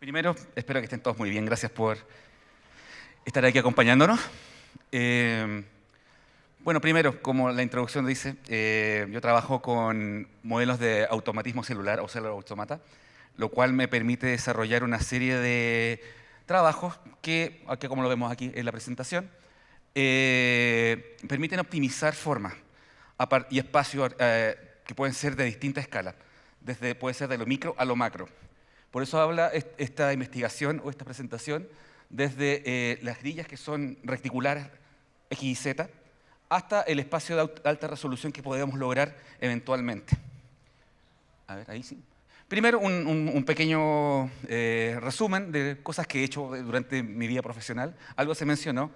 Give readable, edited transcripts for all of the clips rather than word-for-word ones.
Primero, espero que estén todos muy bien. Gracias por estar aquí acompañándonos. Bueno, primero, como la introducción dice, yo trabajo con modelos de automatismo celular o Cellular Automata, lo cual me permite desarrollar una serie de trabajos que, como lo vemos aquí en la presentación, permiten optimizar formas y espacios que pueden ser de distinta escala, puede ser de lo micro a lo macro. Por eso habla esta investigación o esta presentación desde las grillas que son reticulares X y Z hasta el espacio de alta resolución que podemos lograr eventualmente. A ver, ahí sí. Primero, un pequeño resumen de cosas que he hecho durante mi vida profesional. Algo se mencionó.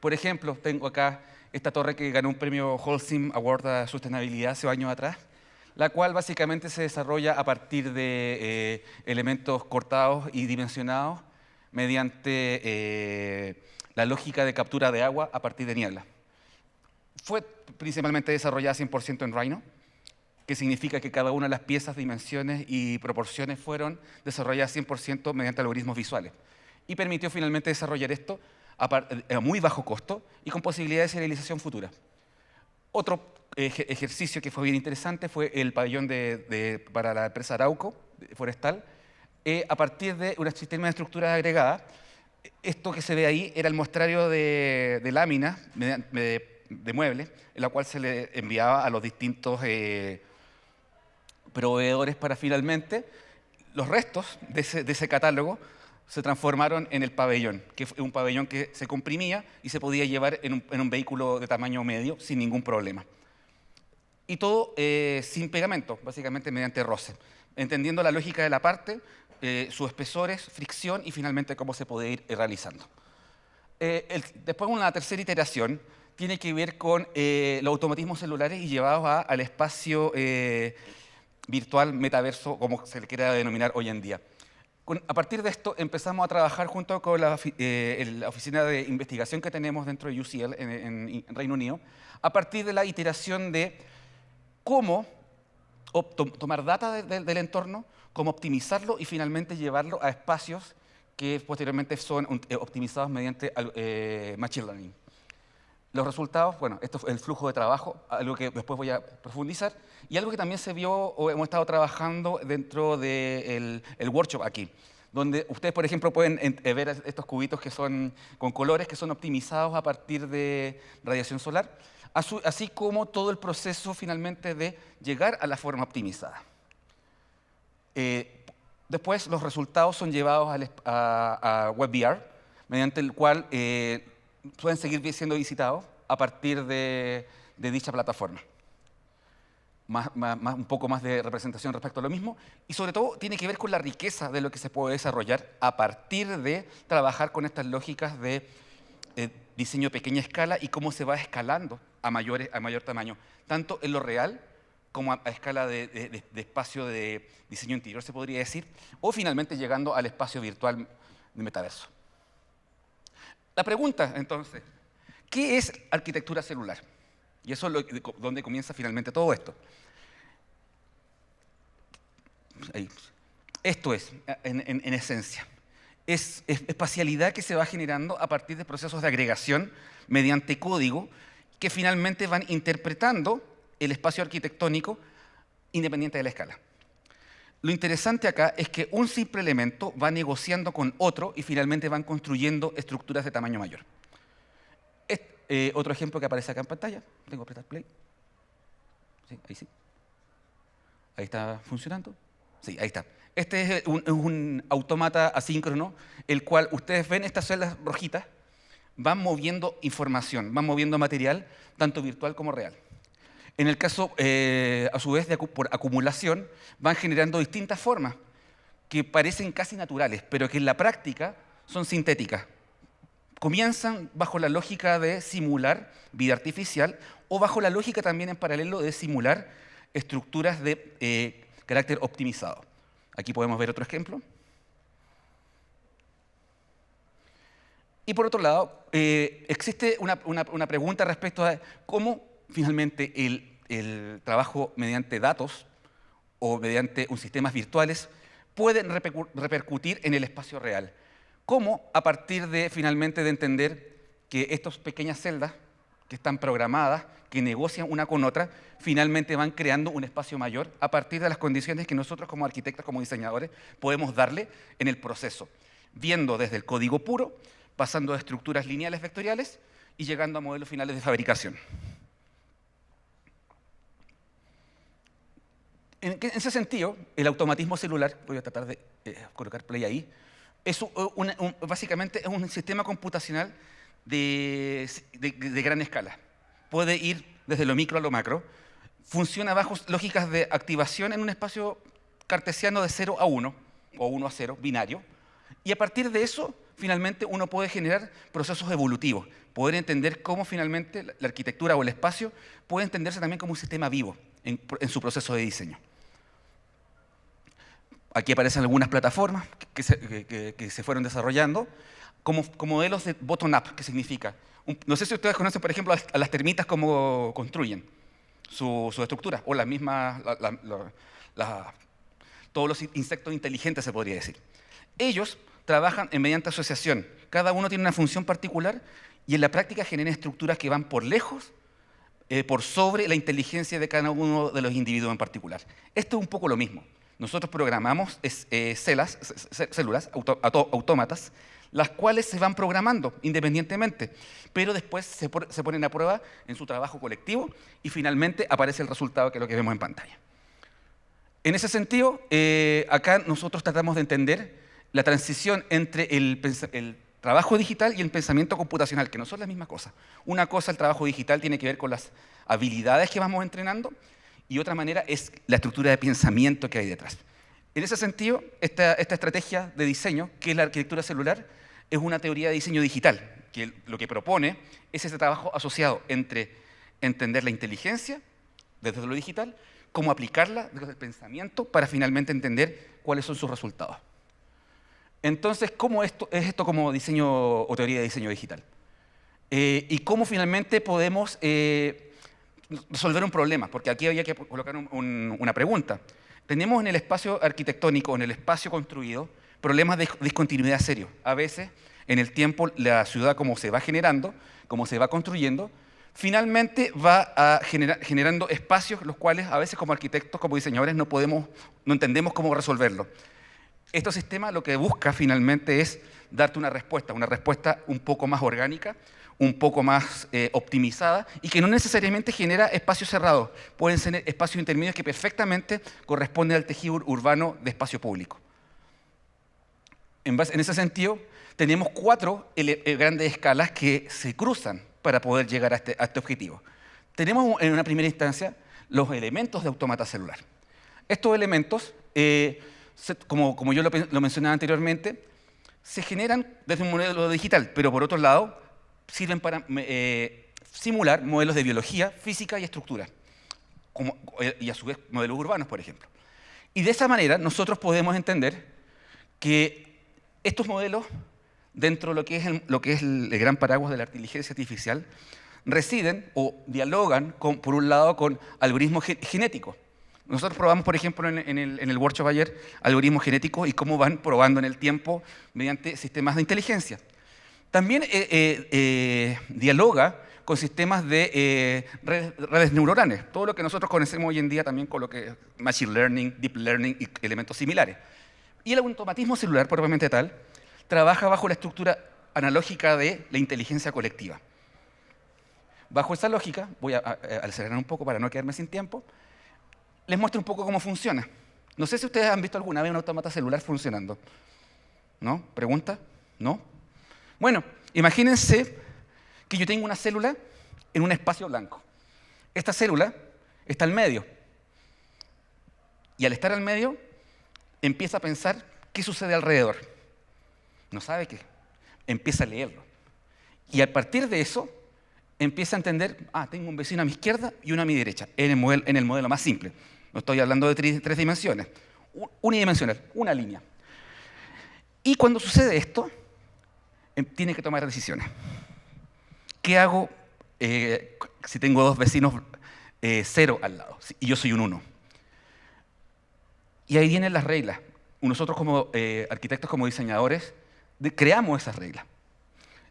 Por ejemplo, tengo acá esta torre que ganó un premio Holcim Award a Sostenibilidad hace años atrás, la cual básicamente se desarrolla a partir de elementos cortados y dimensionados mediante la lógica de captura de agua a partir de niebla. Fue principalmente desarrollada 100% en Rhino, que significa que cada una de las piezas, dimensiones y proporciones fueron desarrolladas 100% mediante algoritmos visuales. Y permitió finalmente desarrollar esto a muy bajo costo y con posibilidad de serialización futura. Otro ejercicio que fue bien interesante fue el pabellón para la empresa Arauco Forestal, a partir de un sistema de estructuras agregadas. Esto que se ve ahí era el muestrario de láminas de muebles, en la cual se le enviaba a los distintos proveedores para finalmente los restos de ese catálogo se transformaron en el pabellón, que fue un pabellón que se comprimía y se podía llevar en un vehículo de tamaño medio sin ningún problema. Y todo sin pegamento, básicamente mediante roce, entendiendo la lógica de la parte, sus espesores, fricción y finalmente cómo se puede ir realizando. Después una tercera iteración tiene que ver con los automatismos celulares y llevados al espacio virtual, metaverso, como se le quiera denominar hoy en día. A partir de esto empezamos a trabajar junto con la oficina de investigación que tenemos dentro de UCL en Reino Unido, a partir de la iteración de cómo tomar data del entorno, cómo optimizarlo y finalmente llevarlo a espacios que posteriormente son optimizados mediante Machine Learning. Los resultados, bueno, esto es el flujo de trabajo, algo que después voy a profundizar, y algo que también se vio o hemos estado trabajando dentro del workshop aquí, donde ustedes, por ejemplo, pueden ver estos cubitos que son con colores que son optimizados a partir de radiación solar, así como todo el proceso finalmente de llegar a la forma optimizada. Después los resultados son llevados a WebVR, mediante el cual pueden seguir siendo visitados a partir de dicha plataforma. Un poco más de representación respecto a lo mismo, y sobre todo tiene que ver con la riqueza de lo que se puede desarrollar a partir de trabajar con estas lógicas de diseño a pequeña escala y cómo se va escalando a mayor tamaño, tanto en lo real como a escala de espacio de diseño interior, se podría decir, o finalmente llegando al espacio virtual de metaverso. La pregunta, entonces, ¿qué es arquitectura celular? Y eso es donde comienza finalmente todo esto. Esto es, en esencia, es espacialidad que se va generando a partir de procesos de agregación mediante código que finalmente van interpretando el espacio arquitectónico independiente de la escala. Lo interesante acá es que un simple elemento va negociando con otro y finalmente van construyendo estructuras de tamaño mayor. Otro ejemplo que aparece acá en pantalla, tengo que apretar play. Sí, ahí sí. Ahí está funcionando. Sí, ahí está. Este es un autómata asíncrono, el cual ustedes ven estas celdas rojitas, van moviendo información, van moviendo material, tanto virtual como real. En el caso, a su vez, por acumulación, van generando distintas formas que parecen casi naturales, pero que en la práctica son sintéticas. Comienzan bajo la lógica de simular vida artificial o bajo la lógica también en paralelo de simular estructuras de carácter optimizado. Aquí podemos ver otro ejemplo. Y por otro lado, existe una pregunta respecto a cómo finalmente el trabajo mediante datos o mediante sistemas virtuales pueden repercutir en el espacio real. ¿Cómo? A partir de, finalmente, de entender que estas pequeñas celdas que están programadas, que negocian una con otra, finalmente van creando un espacio mayor a partir de las condiciones que nosotros como arquitectos, como diseñadores, podemos darle en el proceso, viendo desde el código puro, pasando de estructuras lineales vectoriales y llegando a modelos finales de fabricación. En ese sentido, el automatismo celular, voy a tratar de colocar play ahí, es básicamente es un sistema computacional de gran escala. Puede ir desde lo micro a lo macro, funciona bajo lógicas de activación en un espacio cartesiano de 0 a 1, o 1 a 0, binario, y a partir de eso, finalmente, uno puede generar procesos evolutivos, poder entender cómo finalmente la arquitectura o el espacio puede entenderse también como un sistema vivo en su proceso de diseño. Aquí aparecen algunas plataformas que se fueron desarrollando como modelos de bottom-up, que significa. No sé si ustedes conocen, por ejemplo, a las termitas cómo construyen su estructura, o las mismas, todos los insectos inteligentes, se podría decir. Ellos trabajan mediante asociación. Cada uno tiene una función particular y en la práctica generan estructuras que van por lejos, por sobre la inteligencia de cada uno de los individuos en particular. Esto es un poco lo mismo. Nosotros programamos células, autómatas, las cuales se van programando independientemente, pero después se ponen a prueba en su trabajo colectivo y finalmente aparece el resultado, que es lo que vemos en pantalla. En ese sentido, acá nosotros tratamos de entender la transición entre el trabajo digital y el pensamiento computacional, que no son las mismas cosas. Una cosa, el trabajo digital, tiene que ver con las habilidades que vamos entrenando, y otra manera es la estructura de pensamiento que hay detrás. En ese sentido, esta estrategia de diseño, que es la arquitectura celular, es una teoría de diseño digital, que lo que propone es ese trabajo asociado entre entender la inteligencia desde lo digital, cómo aplicarla desde el pensamiento para finalmente entender cuáles son sus resultados. Entonces, ¿cómo es esto como diseño o teoría de diseño digital? Y cómo finalmente podemos resolver un problema, porque aquí había que colocar una pregunta. Tenemos en el espacio arquitectónico, en el espacio construido, problemas de discontinuidad serios. A veces, en el tiempo, la ciudad, como se va generando, como se va construyendo, finalmente va generando espacios los cuales a veces como arquitectos, como diseñadores, no entendemos cómo resolverlo. Este sistema lo que busca finalmente es darte una respuesta un poco más orgánica, un poco más optimizada, y que no necesariamente genera espacios cerrados. Pueden ser espacios intermedios que perfectamente corresponden al tejido urbano de espacio público. En ese sentido, tenemos 4 grandes escalas que se cruzan para poder llegar a este objetivo. Tenemos en una primera instancia los elementos de autómata celular. Estos elementos, como yo lo mencionaba anteriormente, se generan desde un modelo digital, pero por otro lado sirven para simular modelos de biología, física y estructura, y a su vez modelos urbanos, por ejemplo. Y de esa manera nosotros podemos entender que estos modelos, dentro de lo que es el gran paraguas de la inteligencia artificial, residen o dialogan, por un lado, con algoritmos genéticos. Nosotros probamos, por ejemplo, en el workshop ayer, algoritmos genéticos y cómo van probando en el tiempo mediante sistemas de inteligencia. También dialoga con sistemas de redes neuronales, todo lo que nosotros conocemos hoy en día también con lo que es Machine Learning, Deep Learning y elementos similares. Y el automatismo celular, propiamente tal, trabaja bajo la estructura analógica de la inteligencia colectiva. Bajo esa lógica, voy a acelerar un poco para no quedarme sin tiempo, les muestro un poco cómo funciona. No sé si ustedes han visto alguna vez un autómata celular funcionando. ¿No? ¿Pregunta? ¿No? Bueno, imagínense que yo tengo una célula en un espacio blanco. Esta célula está al medio. Y al estar al medio, empieza a pensar qué sucede alrededor. No sabe qué. Empieza a leerlo. Y a partir de eso, empieza a entender, tengo un vecino a mi izquierda y uno a mi derecha, en el modelo más simple. No estoy hablando de tres dimensiones. Unidimensional, una línea. Y cuando sucede esto, tiene que tomar decisiones. ¿Qué hago si tengo 2 vecinos 0 al lado y yo soy un 1? Y ahí vienen las reglas. nosotros como arquitectos, como diseñadores, creamos esas reglas.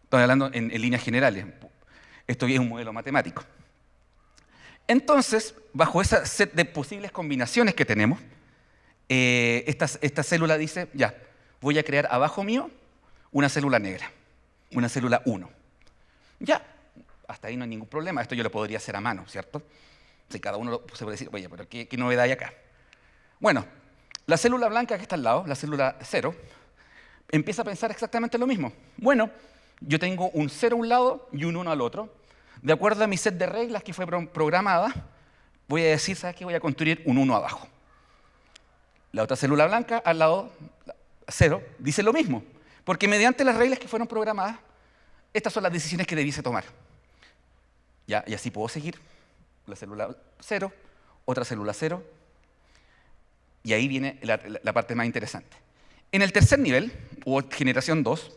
Estoy hablando en líneas generales. Esto es un modelo matemático. Entonces, bajo esa set de posibles combinaciones que tenemos, esta célula dice, ya, voy a crear abajo mío una célula negra, una célula 1. Ya, hasta ahí no hay ningún problema. Esto yo lo podría hacer a mano, ¿cierto? Si cada uno se puede decir, oye, pero ¿qué novedad hay acá? Bueno, la célula blanca que está al lado, la célula 0, empieza a pensar exactamente lo mismo. Bueno, yo tengo un 0 a un lado y un 1 al otro. De acuerdo a mi set de reglas que fue programada, voy a decir, ¿sabes qué? Voy a construir un 1 abajo. La otra célula blanca al lado, 0, dice lo mismo. Porque mediante las reglas que fueron programadas, estas son las decisiones que debiese tomar. ¿Ya? Y así puedo seguir. La célula 0, otra célula 0. Y ahí viene la parte más interesante. En el tercer nivel, o generación 2,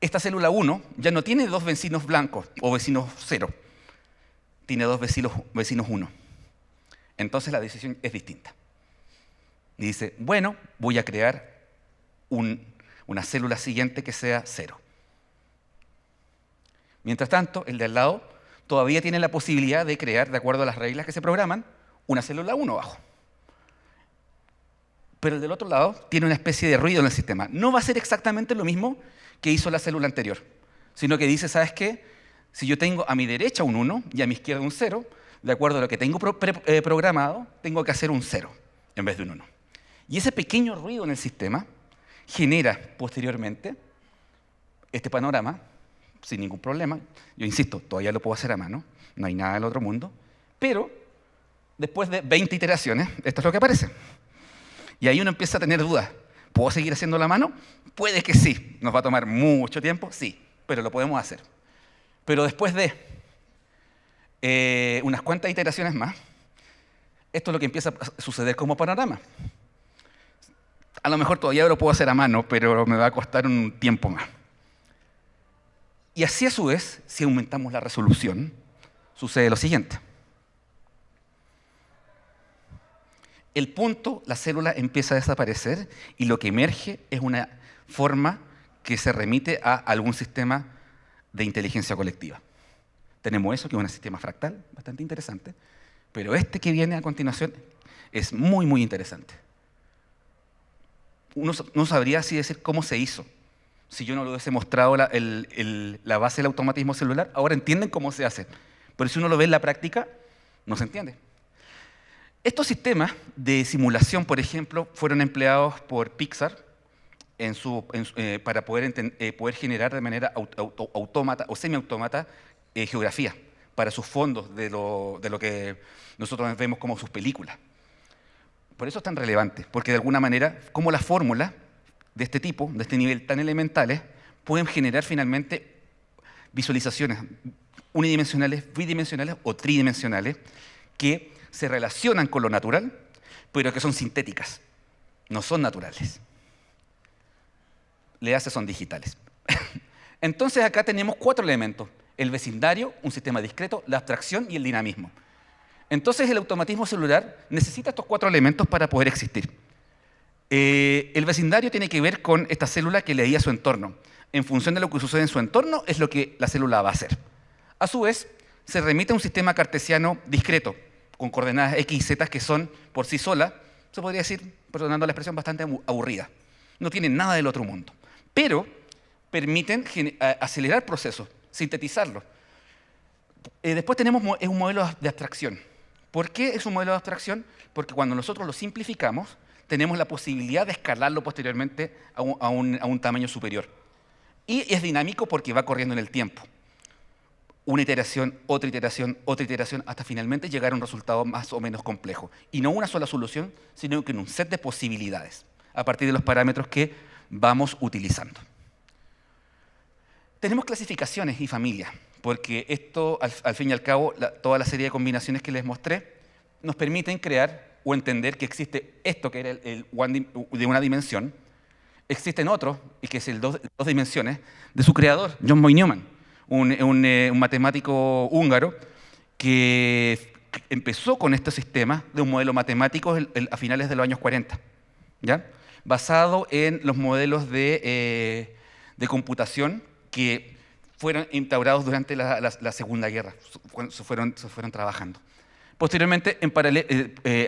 esta célula 1 ya no tiene dos vecinos blancos o vecinos 0. Tiene dos vecinos 1. Entonces la decisión es distinta. Y dice, bueno, voy a crear una célula siguiente que sea 0. Mientras tanto, el de al lado todavía tiene la posibilidad de crear, de acuerdo a las reglas que se programan, una célula 1 abajo. Pero el del otro lado tiene una especie de ruido en el sistema. No va a ser exactamente lo mismo que hizo la célula anterior, sino que dice, ¿sabes qué? Si yo tengo a mi derecha un 1 y a mi izquierda un 0, de acuerdo a lo que tengo programado, tengo que hacer un 0 en vez de un 1. Y ese pequeño ruido en el sistema genera posteriormente este panorama sin ningún problema. Yo insisto, todavía lo puedo hacer a mano, no hay nada del otro mundo, pero después de 20 iteraciones, esto es lo que aparece. Y ahí uno empieza a tener dudas. ¿Puedo seguir haciendo a mano? Puede que sí. ¿Nos va a tomar mucho tiempo? Sí, pero lo podemos hacer. Pero después de unas cuantas iteraciones más, esto es lo que empieza a suceder como panorama. A lo mejor todavía lo puedo hacer a mano, pero me va a costar un tiempo más. Y así a su vez, si aumentamos la resolución, sucede lo siguiente. El punto, la célula empieza a desaparecer y lo que emerge es una forma que se remite a algún sistema de inteligencia colectiva. Tenemos eso, que es un sistema fractal, bastante interesante, pero este que viene a continuación es muy, muy interesante. Uno no sabría así decir cómo se hizo. Si yo no lo hubiese mostrado la base del automatismo celular, ahora entienden cómo se hace. Pero si uno lo ve en la práctica, no se entiende. Estos sistemas de simulación, por ejemplo, fueron empleados por Pixar para poder generar de manera autómata o semiautómata geografía para sus fondos de lo que nosotros vemos como sus películas. Por eso es tan relevante, porque de alguna manera, como las fórmulas de este tipo, de este nivel tan elementales, pueden generar finalmente visualizaciones unidimensionales, bidimensionales o tridimensionales que se relacionan con lo natural, pero que son sintéticas, no son naturales. Le hace son digitales. Entonces acá tenemos 4 elementos: el vecindario, un sistema discreto, la abstracción y el dinamismo. Entonces el automatismo celular necesita estos 4 elementos para poder existir. El vecindario tiene que ver con esta célula que leía su entorno. En función de lo que sucede en su entorno es lo que la célula va a hacer. A su vez, se remite a un sistema cartesiano discreto, con coordenadas x y z que son por sí solas, se podría decir, perdonando la expresión, bastante aburridas. No tienen nada del otro mundo, pero permiten acelerar procesos, sintetizarlos. Después tenemos un modelo de abstracción. ¿Por qué es un modelo de abstracción? Porque cuando nosotros lo simplificamos, tenemos la posibilidad de escalarlo posteriormente a un tamaño superior. Y es dinámico porque va corriendo en el tiempo. Una iteración, hasta finalmente llegar a un resultado más o menos complejo. Y no una sola solución, sino que en un set de posibilidades, a partir de los parámetros que vamos utilizando. Tenemos clasificaciones y familias, porque esto, al fin y al cabo, toda la serie de combinaciones que les mostré, nos permiten crear o entender que existe esto que era el one de una dimensión, existen otros, y que es el dos dimensiones, de su creador, John Boy Newman, un matemático húngaro que empezó con este sistema de un modelo matemático a finales de los años 40. ¿ya? Basado en los modelos de computación que fueron instaurados durante la Segunda Guerra, cuando se fueron trabajando. Posteriormente, en paralelo,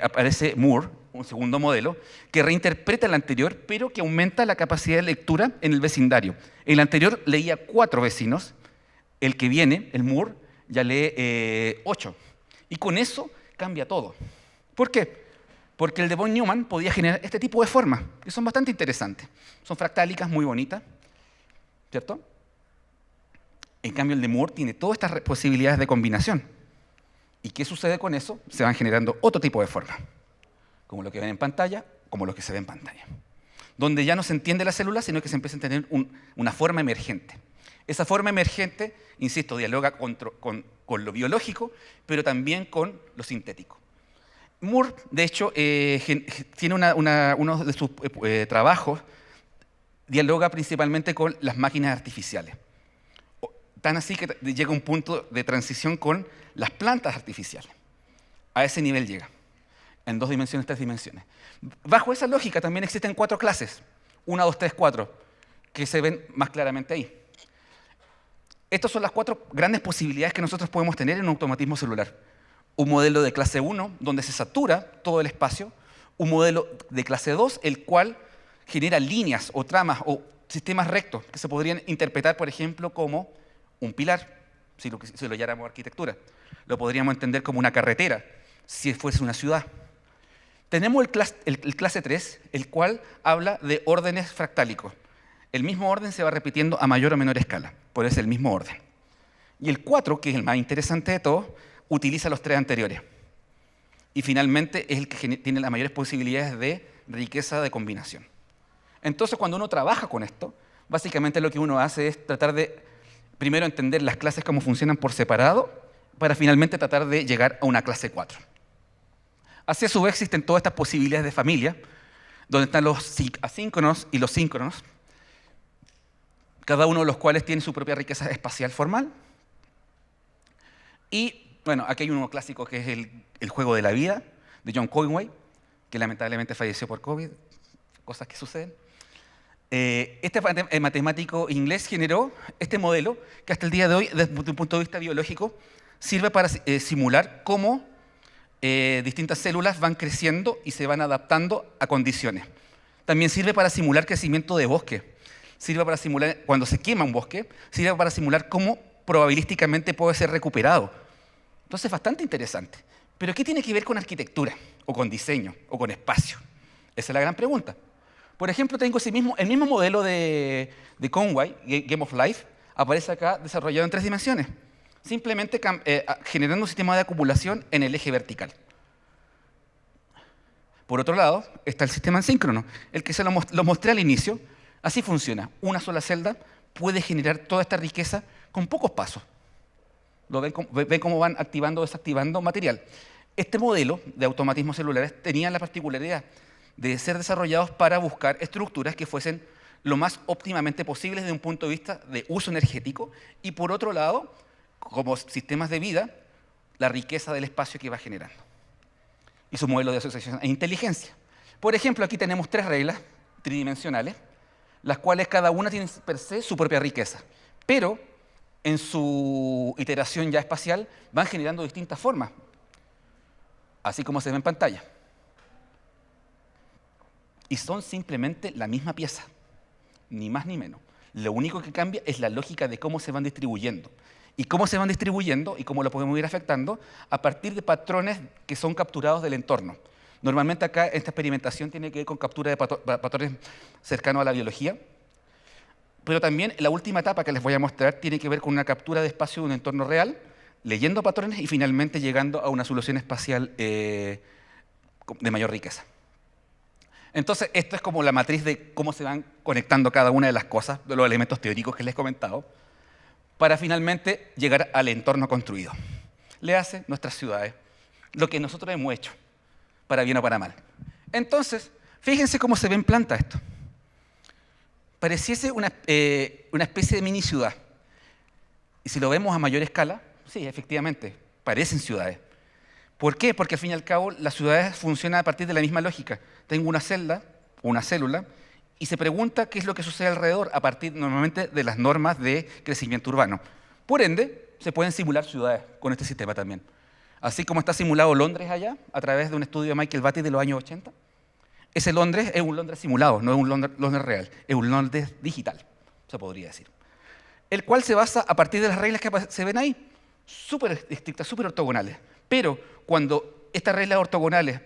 aparece Moore, un segundo modelo, que reinterpreta el anterior, pero que aumenta la capacidad de lectura en el vecindario. El anterior leía 4 vecinos, el que viene, el Moore, ya lee 8. Y con eso cambia todo. ¿Por qué? Porque el de von Neumann podía generar este tipo de formas, que son bastante interesantes. Son fractálicas, muy bonitas, ¿cierto? En cambio, el de Moore tiene todas estas posibilidades de combinación. ¿Y qué sucede con eso? Se van generando otro tipo de formas, como lo que ven en pantalla, como lo que se ve en pantalla, donde ya no se entiende la célula, sino que se empieza a tener una forma emergente. Esa forma emergente, insisto, dialoga con lo biológico, pero también con lo sintético. Moore, de hecho, tiene uno de sus trabajos, dialoga principalmente con las máquinas artificiales. Tan así que llega a un punto de transición con las plantas artificiales. A ese nivel llega, en 2 dimensiones, 3 dimensiones. Bajo esa lógica también existen 4 clases, 1, 2, 3, 4, que se ven más claramente ahí. Estas son las 4 grandes posibilidades que nosotros podemos tener en un automatismo celular. Un modelo de clase 1, donde se satura todo el espacio. Un modelo de clase 2, el cual genera líneas o tramas o sistemas rectos que se podrían interpretar, por ejemplo, como un pilar, si lo llamáramos arquitectura. Lo podríamos entender como una carretera, si fuese una ciudad. Tenemos el clase 3, el cual habla de órdenes fractálicos. El mismo orden se va repitiendo a mayor o menor escala, por eso es el mismo orden. Y el 4, que es el más interesante de todos, utiliza los 3 anteriores. Y finalmente es el que tiene las mayores posibilidades de riqueza de combinación. Entonces, cuando uno trabaja con esto, básicamente lo que uno hace es tratar de primero entender las clases cómo funcionan por separado, para finalmente tratar de llegar a una clase 4. Así a su vez existen todas estas posibilidades de familia, donde están los asíncronos y los síncronos, cada uno de los cuales tiene su propia riqueza espacial formal. Y bueno, aquí hay uno clásico que es el juego de la vida, de John Conway, que lamentablemente falleció por COVID, cosas que suceden. Este matemático inglés generó este modelo que hasta el día de hoy, desde un punto de vista biológico, sirve para simular cómo distintas células van creciendo y se van adaptando a condiciones. También sirve para simular crecimiento de bosque, sirve para simular cuando se quema un bosque, sirve para simular cómo probabilísticamente puede ser recuperado. Entonces es bastante interesante. ¿Pero qué tiene que ver con arquitectura, o con diseño, o con espacio? Esa es la gran pregunta. Por ejemplo, tengo el mismo modelo de Conway, Game of Life, aparece acá desarrollado en 3 dimensiones, simplemente generando un sistema de acumulación en el eje vertical. Por otro lado, está el sistema asíncrono, el que se lo mostré al inicio. Así funciona. Una sola celda puede generar toda esta riqueza con pocos pasos. ¿Ven cómo van activando o desactivando material? Este modelo de automatismos celulares tenía la particularidad de ser desarrollados para buscar estructuras que fuesen lo más óptimamente posibles desde un punto de vista de uso energético y, por otro lado, como sistemas de vida, la riqueza del espacio que va generando. Y su modelo de asociación e inteligencia. Por ejemplo, aquí tenemos 3 reglas tridimensionales, las cuales cada una tiene per se su propia riqueza, pero en su iteración ya espacial van generando distintas formas, así como se ve en pantalla. Y son simplemente la misma pieza, ni más ni menos. Lo único que cambia es la lógica de cómo se van distribuyendo. Y cómo se van distribuyendo y cómo lo podemos ir afectando a partir de patrones que son capturados del entorno. Normalmente acá esta experimentación tiene que ver con captura de patrones cercanos a la biología, pero también la última etapa que les voy a mostrar tiene que ver con una captura de espacio de un entorno real, leyendo patrones y finalmente llegando a una solución espacial de mayor riqueza. Entonces, esto es como la matriz de cómo se van conectando cada una de las cosas, de los elementos teóricos que les he comentado, para finalmente llegar al entorno construido. Le hace nuestras ciudades, lo que nosotros hemos hecho, para bien o para mal. Entonces, fíjense cómo se ve en planta esto. Pareciese una especie de mini ciudad. Y si lo vemos a mayor escala, sí, efectivamente, parecen ciudades. ¿Por qué? Porque al fin y al cabo las ciudades funcionan a partir de la misma lógica. Tengo una celda una célula, y se pregunta qué es lo que sucede alrededor a partir normalmente de las normas de crecimiento urbano. Por ende, se pueden simular ciudades con este sistema también. Así como está simulado Londres allá, a través de un estudio de Michael Batty de los años 80, ese Londres es un Londres simulado, no es un Londres real, es un Londres digital, se podría decir. El cual se basa a partir de las reglas que se ven ahí, súper estrictas, súper ortogonales. Pero cuando estas reglas ortogonales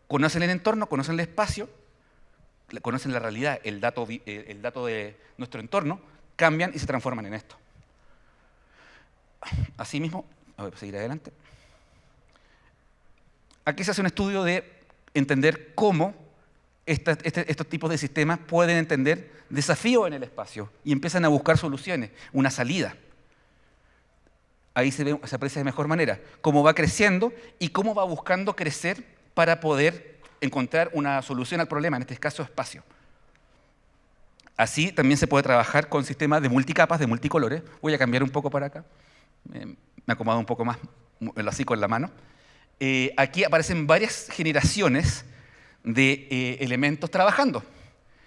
conocen el entorno, conocen el espacio, conocen la realidad, el dato de nuestro entorno, cambian y se transforman en esto. Asimismo, voy a seguir adelante. Aquí se hace un estudio de entender cómo estos tipos de sistemas pueden entender desafíos en el espacio y empiezan a buscar soluciones, una salida. Ahí se aprecia de mejor manera cómo va creciendo y cómo va buscando crecer para poder encontrar una solución al problema, en este caso espacio. Así también se puede trabajar con sistemas de multicapas, de multicolores. Voy a cambiar un poco para acá. Me acomodo un poco más así con la mano. Aquí aparecen varias generaciones de elementos trabajando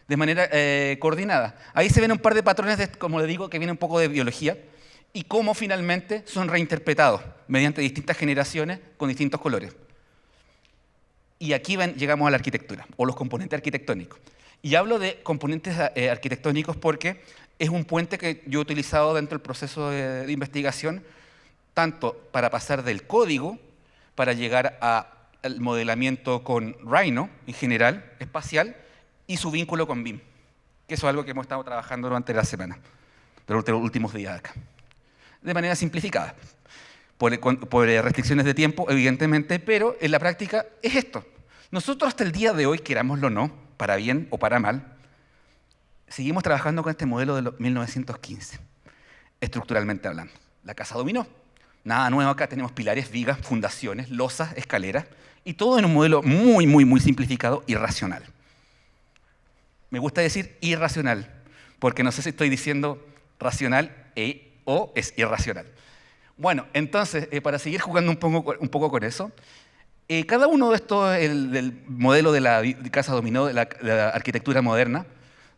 de manera coordinada. Ahí se ven un par de patrones, como le digo, que vienen un poco de biología y cómo finalmente son reinterpretados mediante distintas generaciones con distintos colores. Y aquí llegamos a la arquitectura o los componentes arquitectónicos. Y hablo de componentes arquitectónicos porque es un puente que yo he utilizado dentro del proceso de investigación, tanto para pasar del código, para llegar al modelamiento con Rhino, en general, espacial, y su vínculo con BIM, que eso es algo que hemos estado trabajando durante la semana, durante los últimos días acá. De manera simplificada, por restricciones de tiempo, evidentemente, pero en la práctica es esto. Nosotros hasta el día de hoy, querámoslo o no, para bien o para mal, seguimos trabajando con este modelo de 1915, estructuralmente hablando. La casa dominó. Nada nuevo acá, tenemos pilares, vigas, fundaciones, losas, escaleras, y todo en un modelo muy, muy, muy simplificado y racional. Me gusta decir irracional, porque no sé si estoy diciendo racional o es irracional. Bueno, entonces, para seguir jugando un poco con eso, cada uno de estos, del modelo de la casa dominó, de la arquitectura moderna,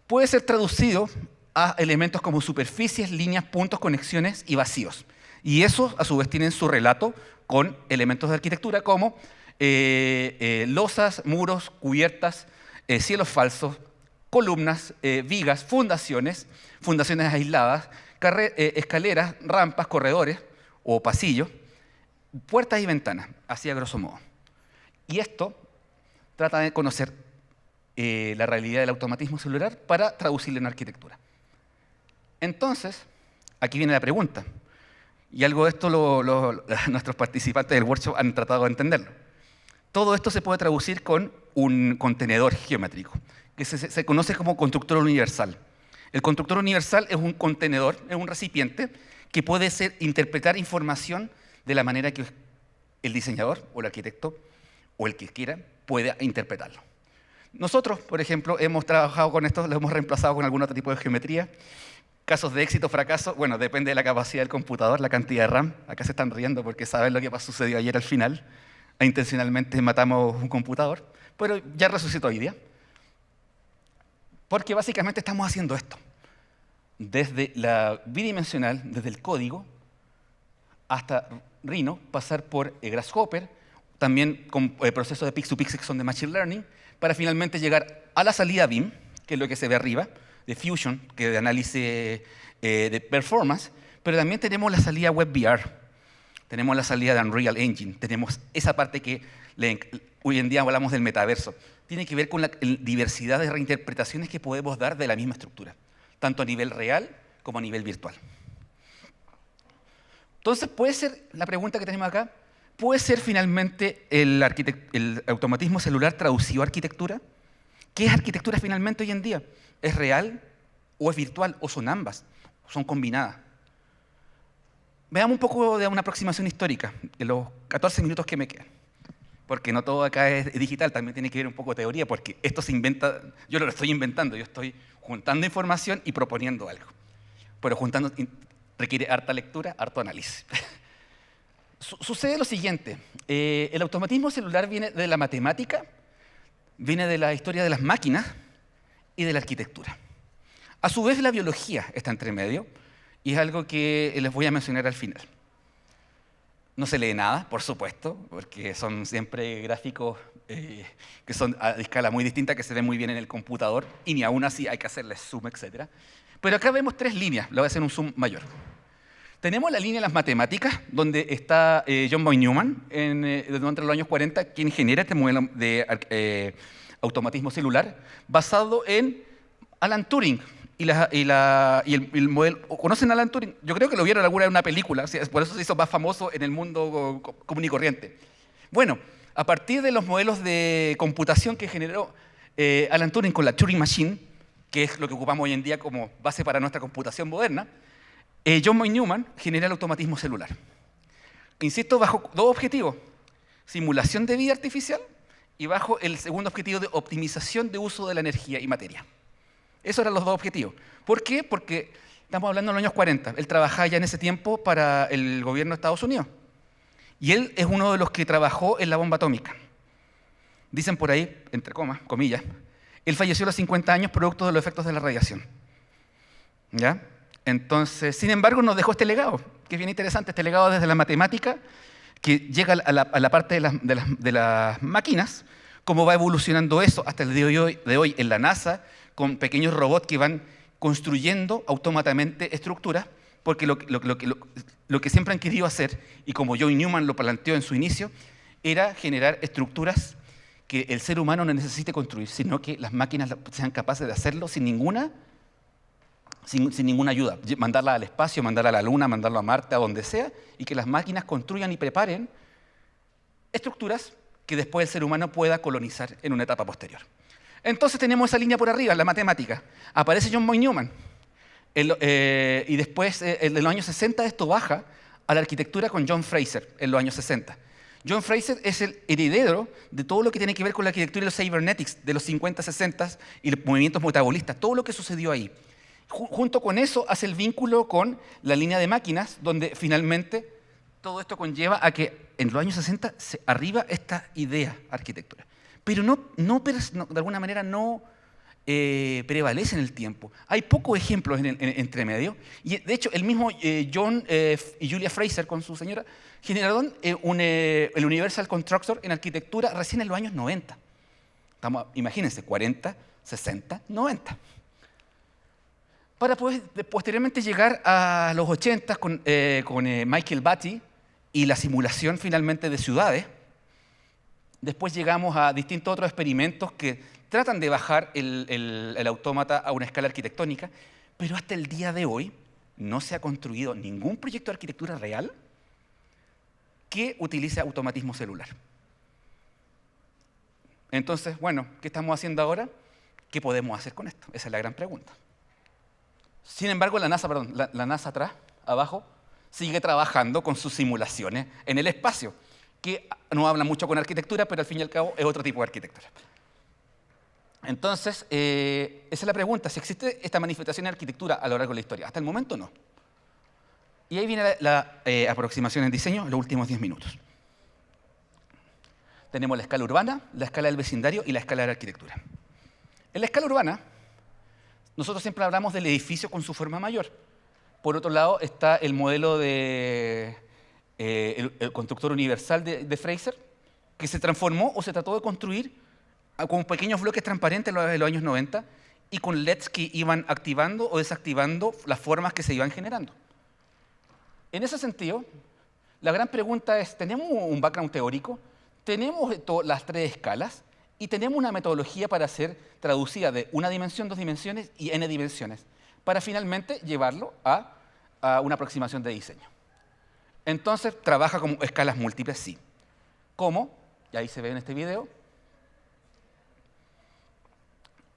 puede ser traducido a elementos como superficies, líneas, puntos, conexiones y vacíos. Y esos, a su vez, tienen su relato con elementos de arquitectura como losas, muros, cubiertas, cielos falsos, columnas, vigas, fundaciones aisladas, escaleras, rampas, corredores o pasillos, puertas y ventanas, así a grosso modo. Y esto trata de conocer la realidad del automatismo celular para traducirlo en arquitectura. Entonces, aquí viene la pregunta. Y algo de esto nuestros participantes del workshop han tratado de entenderlo. Todo esto se puede traducir con un contenedor geométrico, que se conoce como constructor universal. El constructor universal es un contenedor, es un recipiente que puede interpretar información de la manera que el diseñador o el arquitecto o el que quiera pueda interpretarlo. Nosotros, por ejemplo, hemos trabajado con esto, lo hemos reemplazado con algún otro tipo de geometría. Casos de éxito o fracaso, bueno, depende de la capacidad del computador, la cantidad de RAM. Acá se están riendo porque saben lo que sucedió ayer al final. Intencionalmente matamos un computador, pero ya resucitó hoy día. Porque básicamente estamos haciendo esto. Desde la bidimensional, desde el código, hasta Rhino, pasar por Grasshopper, también con el proceso de Pix-to-Pix, que son de Machine Learning, para finalmente llegar a la salida BIM, que es lo que se ve arriba, de Fusion, que es de análisis de performance, pero también tenemos la salida WebVR, tenemos la salida de Unreal Engine, tenemos esa parte que hoy en día hablamos del metaverso. Tiene que ver con la diversidad de reinterpretaciones que podemos dar de la misma estructura, tanto a nivel real como a nivel virtual. Entonces, puede ser, la pregunta que tenemos acá, ¿puede ser finalmente el automatismo celular traducido a arquitectura? ¿Qué es arquitectura finalmente hoy en día? ¿Es real o es virtual o son ambas? ¿O son combinadas? Veamos un poco de una aproximación histórica en los 14 minutos que me quedan. Porque no todo acá es digital, también tiene que ver un poco de teoría, porque esto se inventa, yo no lo estoy inventando, yo estoy juntando información y proponiendo algo. Pero juntando requiere harta lectura, harto análisis. Sucede lo siguiente, el automatismo celular viene de la matemática, viene de la historia de las máquinas y de la arquitectura. A su vez, la biología está entre medio y es algo que les voy a mencionar al final. No se lee nada, por supuesto, porque son siempre gráficos que son a escala muy distinta, que se ven muy bien en el computador, y ni aún así hay que hacerles zoom, etc. Pero acá vemos 3 líneas, le voy a hacer un zoom mayor. Tenemos la línea de las matemáticas, donde está John von Neumann, entre los años 40, quien genera este modelo de automatismo celular, basado en Alan Turing. Y el modelo, ¿conocen a Alan Turing? Yo creo que lo vieron alguna vez en una película, por eso se hizo más famoso en el mundo común y corriente. Bueno, a partir de los modelos de computación que generó Alan Turing con la Turing Machine, que es lo que ocupamos hoy en día como base para nuestra computación moderna, John von Neumann genera el automatismo celular. Insisto, bajo 2 objetivos: simulación de vida artificial y bajo el segundo objetivo de optimización de uso de la energía y materia. Esos eran los 2 objetivos. ¿Por qué? Porque estamos hablando de los años 40. Él trabajaba ya en ese tiempo para el gobierno de Estados Unidos. Y él es uno de los que trabajó en la bomba atómica. Dicen por ahí, entre comillas, él falleció a los 50 años producto de los efectos de la radiación. ¿Ya? Entonces, sin embargo, nos dejó este legado, que es bien interesante, este legado desde la matemática, que llega a la parte de las máquinas, cómo va evolucionando eso hasta el día de hoy en la NASA, con pequeños robots que van construyendo autómatamente estructuras, porque lo que siempre han querido hacer, y como John Neumann lo planteó en su inicio, era generar estructuras que el ser humano no necesite construir, sino que las máquinas sean capaces de hacerlo sin ninguna ayuda. Mandarla al espacio, mandarla a la Luna, mandarlo a Marte, a donde sea, y que las máquinas construyan y preparen estructuras que después el ser humano pueda colonizar en una etapa posterior. Entonces tenemos esa línea por arriba, la matemática. Aparece John von Neumann. Y después, en los años 60, esto baja a la arquitectura con John Fraser, en los años 60. John Fraser es el heredero de todo lo que tiene que ver con la arquitectura y los cybernetics de los 50, 60 y los movimientos metabolistas, todo lo que sucedió ahí. Junto con eso hace el vínculo con la línea de máquinas, donde finalmente todo esto conlleva a que en los años 60 se arriba esta idea arquitectura. Pero de alguna manera no prevalece en el tiempo. Hay pocos ejemplos entre medio. Y de hecho, el mismo John y Julia Fraser con su señora generaron el Universal Constructor en arquitectura recién en los años 90. Imagínense, 40, 60, 90. Para posteriormente llegar a los 80 con Michael Batty y la simulación finalmente de ciudades. Después llegamos a distintos otros experimentos que tratan de bajar el autómata a una escala arquitectónica, pero hasta el día de hoy no se ha construido ningún proyecto de arquitectura real que utilice automatismo celular. Entonces, bueno, ¿qué estamos haciendo ahora? ¿Qué podemos hacer con esto? Esa es la gran pregunta. Sin embargo, la NASA atrás, abajo, sigue trabajando con sus simulaciones en el espacio, que no habla mucho con arquitectura, pero al fin y al cabo es otro tipo de arquitectura. Entonces, esa es la pregunta, si existe esta manifestación de arquitectura a lo largo de la historia. Hasta el momento no. Y ahí viene la aproximación en diseño en los últimos 10 minutos. Tenemos la escala urbana, la escala del vecindario y la escala de la arquitectura. En la escala urbana, nosotros siempre hablamos del edificio con su forma mayor. Por otro lado está el modelo de el constructor universal de Fraser, que se transformó o se trató de construir con pequeños bloques transparentes en los años 90 y con LEDs que iban activando o desactivando las formas que se iban generando. En ese sentido, la gran pregunta es, ¿tenemos un background teórico? ¿Tenemos las 3 escalas? Y tenemos una metodología para ser traducida de una dimensión, 2 dimensiones y n dimensiones, para finalmente llevarlo a una aproximación de diseño. Entonces, trabaja como escalas múltiples, sí. ¿Cómo? Y ahí se ve en este video.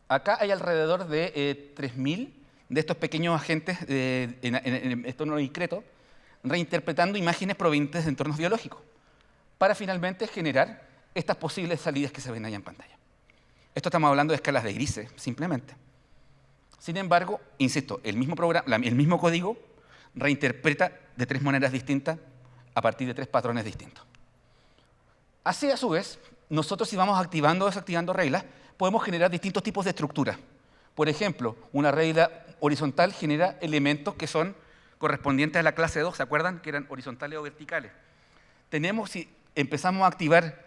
Acá hay alrededor de 3.000 de estos pequeños agentes en entorno discreto, reinterpretando imágenes provenientes de entornos biológicos, para finalmente generar estas posibles salidas que se ven ahí en pantalla. Esto estamos hablando de escalas de grises, simplemente. Sin embargo, insisto, el mismo código reinterpreta de 3 maneras distintas a partir de 3 patrones distintos. Así, a su vez, nosotros si vamos activando o desactivando reglas, podemos generar distintos tipos de estructuras. Por ejemplo, una regla horizontal genera elementos que son correspondientes a la clase 2, ¿se acuerdan? Que eran horizontales o verticales. Si empezamos a activar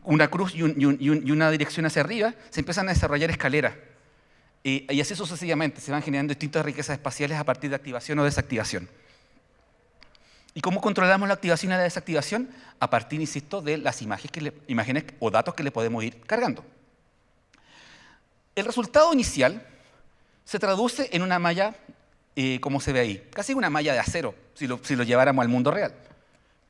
una cruz y una dirección hacia arriba, se empiezan a desarrollar escaleras. Y así sucesivamente, se van generando distintas riquezas espaciales a partir de activación o desactivación. ¿Y cómo controlamos la activación y la desactivación? A partir, insisto, de las imágenes o datos que le podemos ir cargando. El resultado inicial se traduce en una malla, como se ve ahí, casi una malla de acero, si lo lleváramos al mundo real.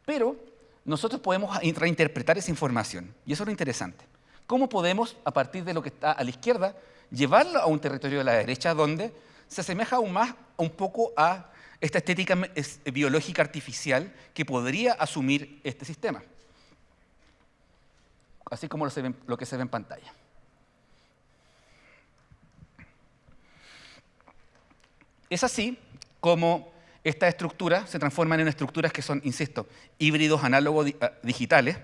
Pero nosotros podemos reinterpretar esa información, y eso es lo interesante. ¿Cómo podemos, a partir de lo que está a la izquierda, llevarlo a un territorio de la derecha donde se asemeja aún más un poco a esta estética biológica artificial que podría asumir este sistema? Así como lo que se ve en pantalla. Es así como estas estructuras se transforman en estructuras que son, insisto, híbridos análogos digitales,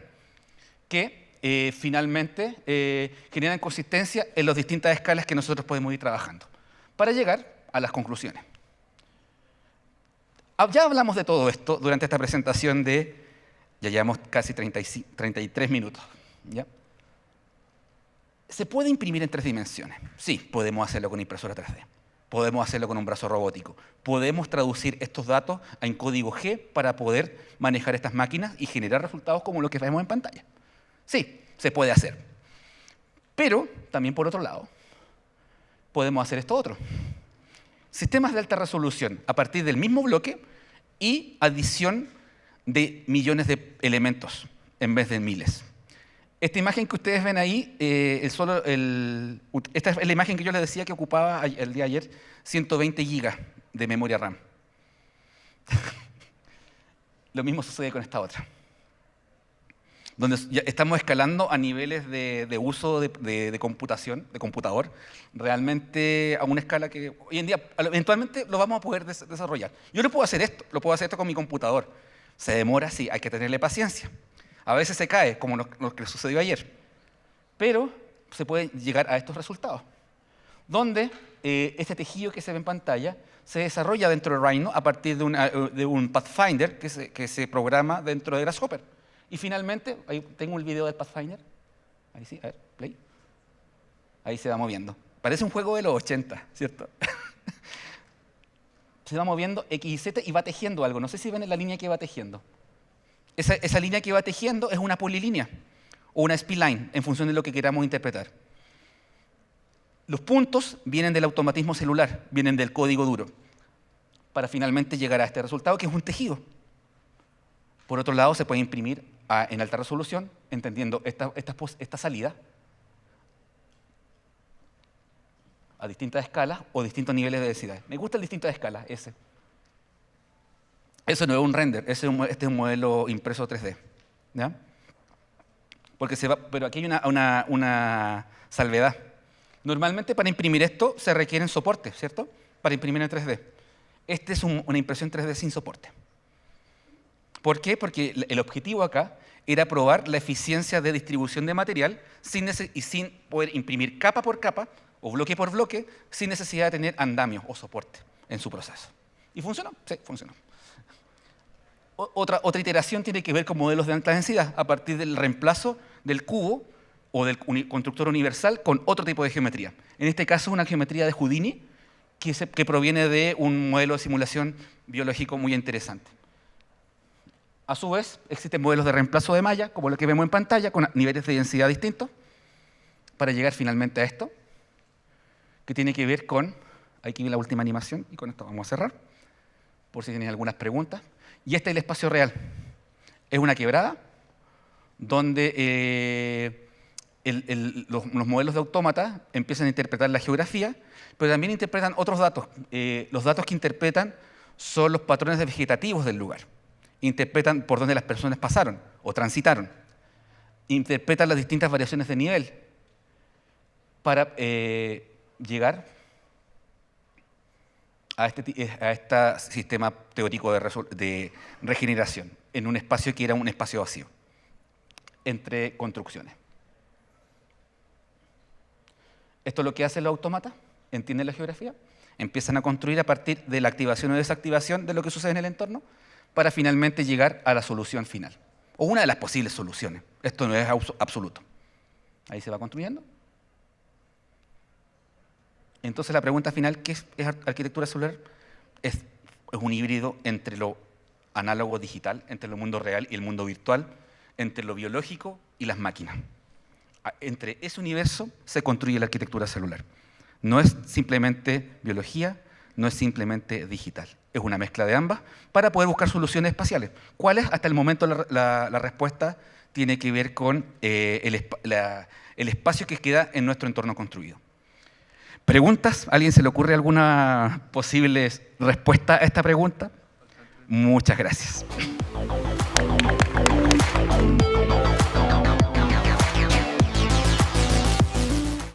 que finalmente generan consistencia en las distintas escalas que nosotros podemos ir trabajando, para llegar a las conclusiones. Ya hablamos de todo esto durante esta presentación ya llevamos casi 33 minutos. ¿Ya? ¿Se puede imprimir en 3 dimensiones? Sí, podemos hacerlo con impresora 3D. Podemos hacerlo con un brazo robótico. Podemos traducir estos datos en código G para poder manejar estas máquinas y generar resultados como los que vemos en pantalla. Sí, se puede hacer. Pero, también por otro lado, podemos hacer esto otro. Sistemas de alta resolución a partir del mismo bloque y adición de millones de elementos en vez de miles. Esta imagen que ustedes ven ahí, esta es la imagen que yo les decía que ocupaba el día de ayer, 120 gigas de memoria RAM. Lo mismo sucede con esta otra, donde ya estamos escalando a niveles de uso de computación, de computador, realmente a una escala que hoy en día eventualmente lo vamos a poder desarrollar. Yo lo puedo hacer esto con mi computador. Se demora, sí, hay que tenerle paciencia. A veces se cae, como lo que sucedió ayer, pero se puede llegar a estos resultados, donde este tejido que se ve en pantalla se desarrolla dentro de Rhino a partir de un Pathfinder que se programa dentro de Grasshopper. Y finalmente, ahí tengo el video del Pathfinder. Ahí sí, a ver, play. Ahí se va moviendo. Parece un juego de los 80, ¿cierto? Se va moviendo X y Z y va tejiendo algo. No sé si ven la línea que va tejiendo. Esa línea que va tejiendo es una polilínea o una spline, en función de lo que queramos interpretar. Los puntos vienen del automatismo celular, vienen del código duro, para finalmente llegar a este resultado, que es un tejido. Por otro lado, se puede imprimir en alta resolución, entendiendo esta salida a distintas escalas o distintos niveles de densidad. Me gusta el distintas escalas, ese. Eso no es un render, este es un modelo impreso 3D. ¿Ya? Pero aquí hay una salvedad. Normalmente para imprimir esto se requieren soportes, ¿cierto? Para imprimir en 3D. Este es una impresión 3D sin soporte. ¿Por qué? Porque el objetivo acá era probar la eficiencia de distribución de material sin poder imprimir capa por capa o bloque por bloque sin necesidad de tener andamios o soporte en su proceso. ¿Y funcionó? Sí, funcionó. Otra iteración tiene que ver con modelos de alta densidad a partir del reemplazo del cubo o del constructor universal con otro tipo de geometría. En este caso, una geometría de Houdini que proviene de un modelo de simulación biológico muy interesante. A su vez, existen modelos de reemplazo de malla, como lo que vemos en pantalla, con niveles de densidad distintos, para llegar finalmente a esto, que tiene que ver con, aquí la última animación, y con esto vamos a cerrar, por si tienen algunas preguntas. Y este es el espacio real. Es una quebrada donde los modelos de autómata empiezan a interpretar la geografía, pero también interpretan otros datos. Los datos que interpretan son los patrones vegetativos del lugar. Interpretan por dónde las personas pasaron o transitaron. Interpretan las distintas variaciones de nivel para llegar a este sistema teórico de regeneración en un espacio que era un espacio vacío entre construcciones. Esto es lo que hacen los autómatas, entienden la geografía, empiezan a construir a partir de la activación o desactivación de lo que sucede en el entorno para finalmente llegar a la solución final, o una de las posibles soluciones. Esto no es absoluto. Ahí se va construyendo. Entonces la pregunta final, ¿qué es arquitectura celular? Es un híbrido entre lo análogo digital, entre el mundo real y el mundo virtual, entre lo biológico y las máquinas. Entre ese universo se construye la arquitectura celular. No es simplemente biología, no es simplemente digital. Es una mezcla de ambas para poder buscar soluciones espaciales. ¿Cuáles? Hasta el momento la respuesta tiene que ver con el espacio que queda en nuestro entorno construido. ¿Preguntas? ¿A alguien se le ocurre alguna posible respuesta a esta pregunta? Muchas gracias.